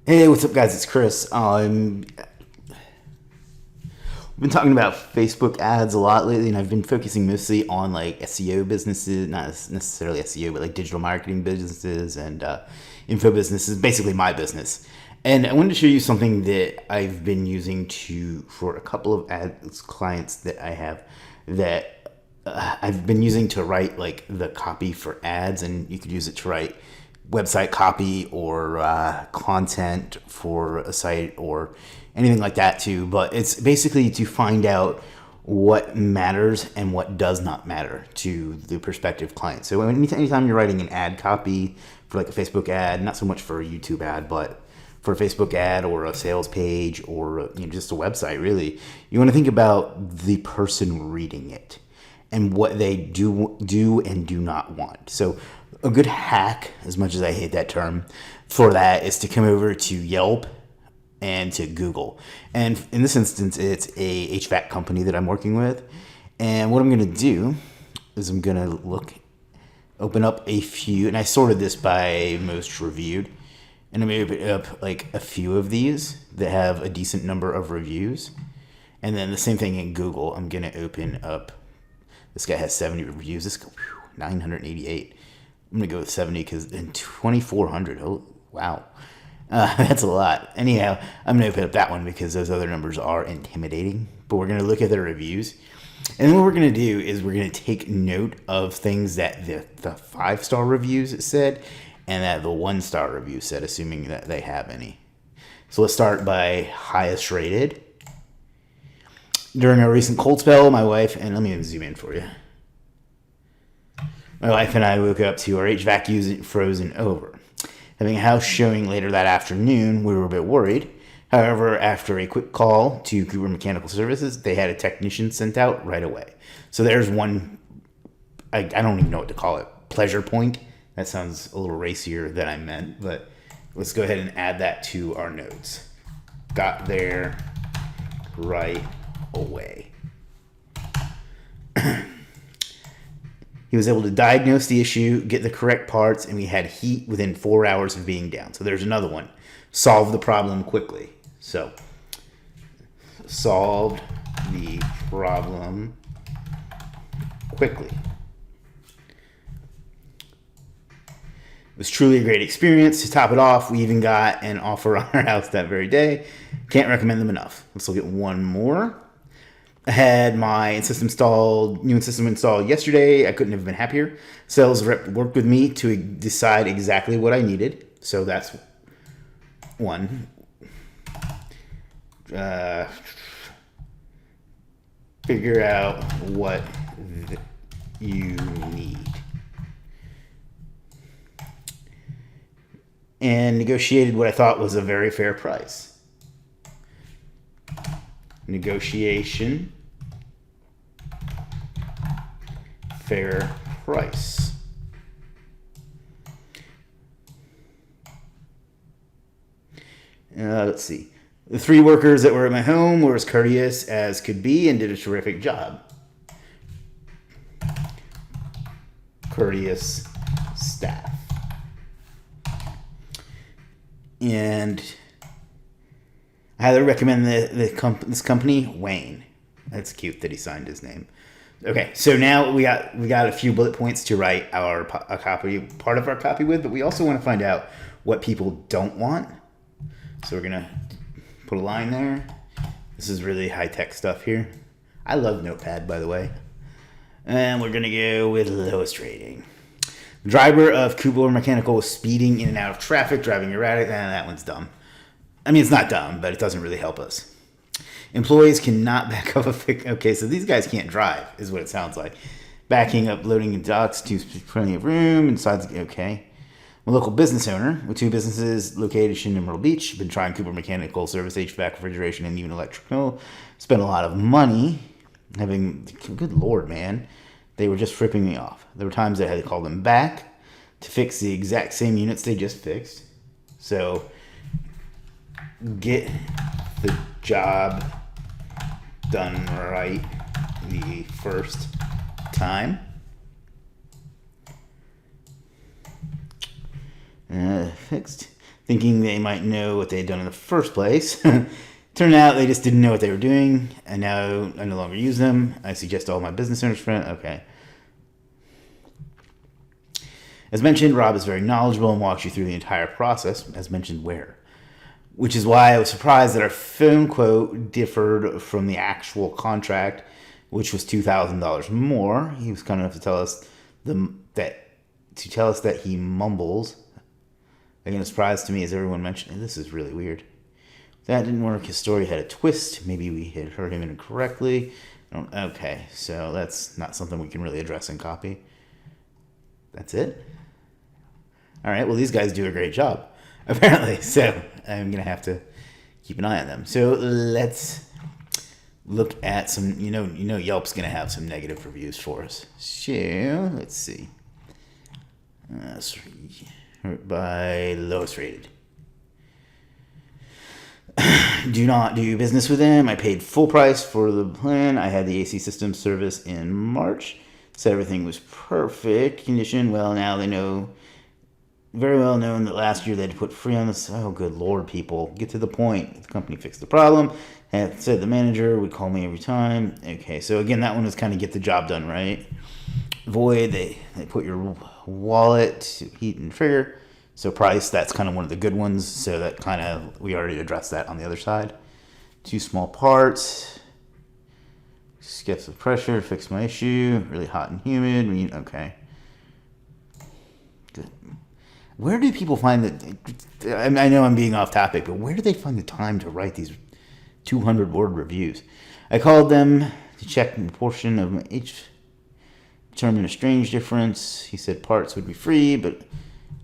Hey, what's up, guys? It's Chris. We've been talking about Facebook ads a lot lately, and I've been focusing mostly on like SEO businesses, not necessarily SEO, but like digital marketing businesses and info businesses, basically my business. And I wanted to show you something that I've been using for a couple of ads clients that I have that I've been using to write like the copy for ads, and you could use it to write website copy or content for a site or anything like that too. But it's basically to find out what matters and what does not matter to the prospective client. So anytime you're writing an ad copy for like a Facebook ad, not so much for a YouTube ad, but for a Facebook ad or a sales page or just a website, really, you want to think about the person reading it and what they do and do not want. So a good hack, as much as I hate that term, for that is to come over to Yelp and to Google. And in this instance, it's a HVAC company that I'm working with. And what I'm going to do is I'm going to open up a few, and I sorted this by most reviewed. And I'm going to open up like a few of these that have a decent number of reviews. And then the same thing in Google. I'm going to open up, this guy has 70 reviews. This guy, 988. I'm going to go with 70 because in 2,400. Oh, wow. That's a lot. Anyhow, I'm going to open up that one because those other numbers are intimidating. But we're going to look at the reviews. And then what we're going to do is we're going to take note of things that the 5-star reviews said and that the 1-star review said, assuming that they have any. So let's start by highest rated. During a recent cold spell, my wife, and let me zoom in for you. My wife and I woke up to our HVAC unit frozen over. Having a house showing later that afternoon, we were a bit worried. However, after a quick call to Cooper Mechanical Services, they had a technician sent out right away. So there's one, I don't even know what to call it, pleasure point. That sounds a little racier than I meant, but let's go ahead and add that to our notes. Got there right away. He was able to diagnose the issue, get the correct parts, and we had heat within 4 hours of being down. So there's another one. Solve the problem quickly. So, solved the problem quickly. It was truly a great experience. To top it off, we even got an offer on our house that very day. Can't recommend them enough. Let's look at one more. I had my new system installed yesterday. I couldn't have been happier. Sales rep worked with me to decide exactly what I needed. So that's one. Figure out what you need. And negotiated what I thought was a very fair price. Negotiation. Fair price. Let's see. The 3 workers that were at my home were as courteous as could be and did a terrific job. Courteous staff. And I highly recommend this company, Wayne. That's cute that he signed his name. Okay, so now we got a few bullet points to write part of our copy with, but we also want to find out what people don't want. So we're gonna put a line there. This is really high-tech stuff here. I love Notepad, by the way. And we're gonna go with lowest rating. The driver of Cooper Mechanical was speeding in and out of traffic, driving erratic. That one's dumb. I mean, it's not dumb, but it doesn't really help us. Employees cannot back up okay, so these guys can't drive, is what it sounds like. Backing up, loading in docks to plenty of room, inside, okay. I'm a local business owner with 2 businesses located in Myrtle Beach. Been trying Cooper Mechanical Service, HVAC, refrigeration, and even electrical. Spent a lot of money good Lord, man. They were just ripping me off. There were times I had to call them back to fix the exact same units they just fixed. So, get the job done right the first time. Fixed. thinking they might know what they had done in the first place. Turned out they just didn't know what they were doing, and now I no longer use them. I suggest all my business owners friends. Okay. As mentioned, Rob is very knowledgeable and walks you through the entire process, as mentioned where. Which is why I was surprised that our phone quote differed from the actual contract, which was $2,000 more. He was kind enough to tell us that he mumbles. Again, a surprise to me, as everyone mentioned. This is really weird. That didn't work. His story had a twist. Maybe we had heard him incorrectly. Okay, so that's not something we can really address in copy. That's it? All right, well, these guys do a great job, apparently. So I'm going to have to keep an eye on them. So let's look at some, Yelp's going to have some negative reviews for us. So let's see. By lowest rated. Do not do business with them. I paid full price for the plan. I had the AC system service in March. Said everything was perfect condition. Well, now they know, very well known that last year they had to put free on this. Oh, good Lord, people. Get to the point. The company fixed the problem. Had said the manager would call me every time. Okay, so again, that one was kind of get the job done, right? Void, they put your wallet, heat and trigger. So price, that's kind of one of the good ones. So that kind of, we already addressed that on the other side. 2 small parts. Skips of pressure, fix my issue. Really hot and humid. Okay. Good. Where do people find that? I know I'm being off topic, but where do they find the time to write these 200-word reviews? I called them to check the portion of each, determine a strange difference. He said parts would be free, but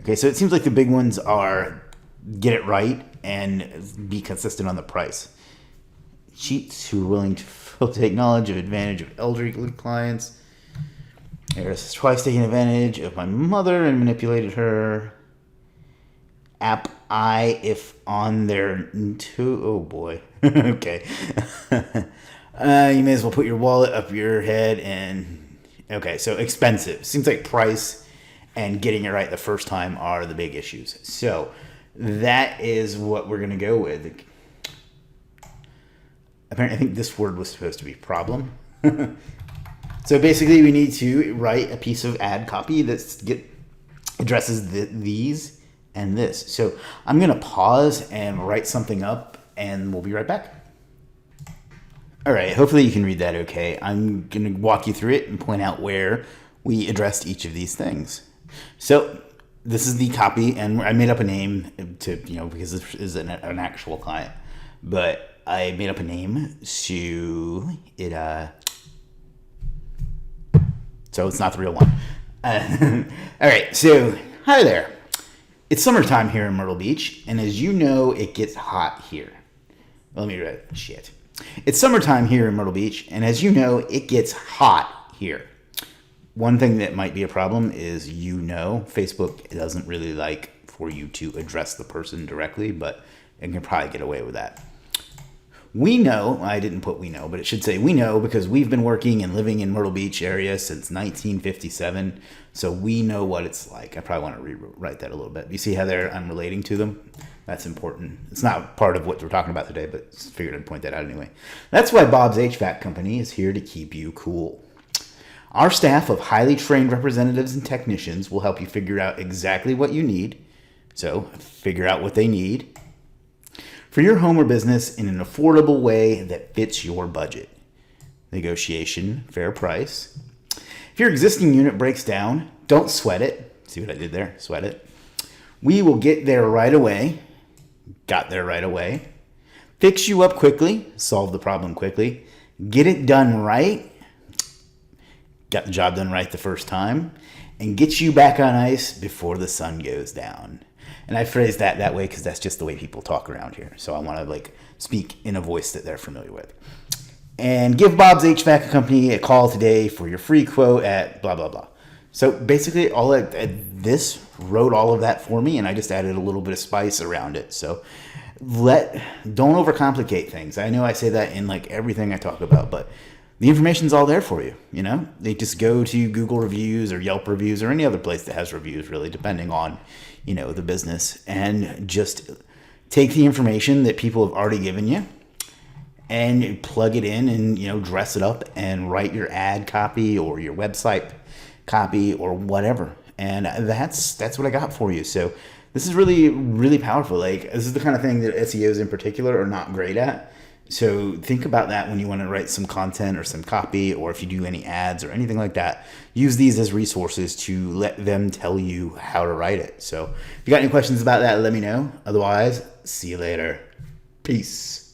okay, so it seems like the big ones are get it right and be consistent on the price. Cheats who are willing to take knowledge of advantage of elderly clients. There's twice taking advantage of my mother and manipulated her. App if on their oh boy. Okay. You may as well put your wallet up your head and okay, so expensive. Seems like price and getting it right the first time are the big issues. So that is what we're going to go with. Apparently, I think this word was supposed to be problem. So basically, we need to write a piece of ad copy that addresses these and this. So I'm going to pause and write something up, and we'll be right back. All right, hopefully you can read that okay. I'm going to walk you through it and point out where we addressed each of these things. So this is the copy, and I made up a name to, because this is an actual client, but I made up a name so it's not the real one. All right, so hi there. It's summertime here in Myrtle Beach, and as you know, it gets hot here. Let me read shit. It's summertime here in Myrtle Beach, and as you know, it gets hot here. One thing that might be a problem is, Facebook doesn't really like for you to address the person directly, but it can probably get away with that. We know, I didn't put we know, but it should say we know because we've been working and living in Myrtle Beach area since 1957, so we know what it's like. I probably want to rewrite that a little bit. You see how I'm relating to them? That's important. It's not part of what we're talking about today, but figured I'd point that out anyway. That's why Bob's HVAC Company is here to keep you cool. Our staff of highly trained representatives and technicians will help you figure out exactly what you need. So figure out what they need for your home or business in an affordable way that fits your budget. Negotiation, fair price. If your existing unit breaks down, don't sweat it. See what I did there? Sweat it. We will get there right away. Got there right away. Fix you up quickly. Solve the problem quickly. Get it done right. Got the job done right the first time. And get you back on ice before the sun goes down. And I phrase that way because that's just the way people talk around here. So I want to speak in a voice that they're familiar with. And give Bob's HVAC Company a call today for your free quote at blah, blah, blah. So basically this wrote all of that for me, and I just added a little bit of spice around it. So don't overcomplicate things. I know I say that in everything I talk about, but the information's all there for you. They just go to Google reviews or Yelp reviews or any other place that has reviews, really, depending on the business, and just take the information that people have already given you and plug it in and, dress it up and write your ad copy or your website copy or whatever. And that's what I got for you. So this is really, really powerful. Like, this is the kind of thing that SEOs in particular are not great at. So think about that when you want to write some content or some copy, or if you do any ads or anything like that. Use these as resources to let them tell you how to write it. So if you got any questions about that, let me know. Otherwise, see you later. Peace.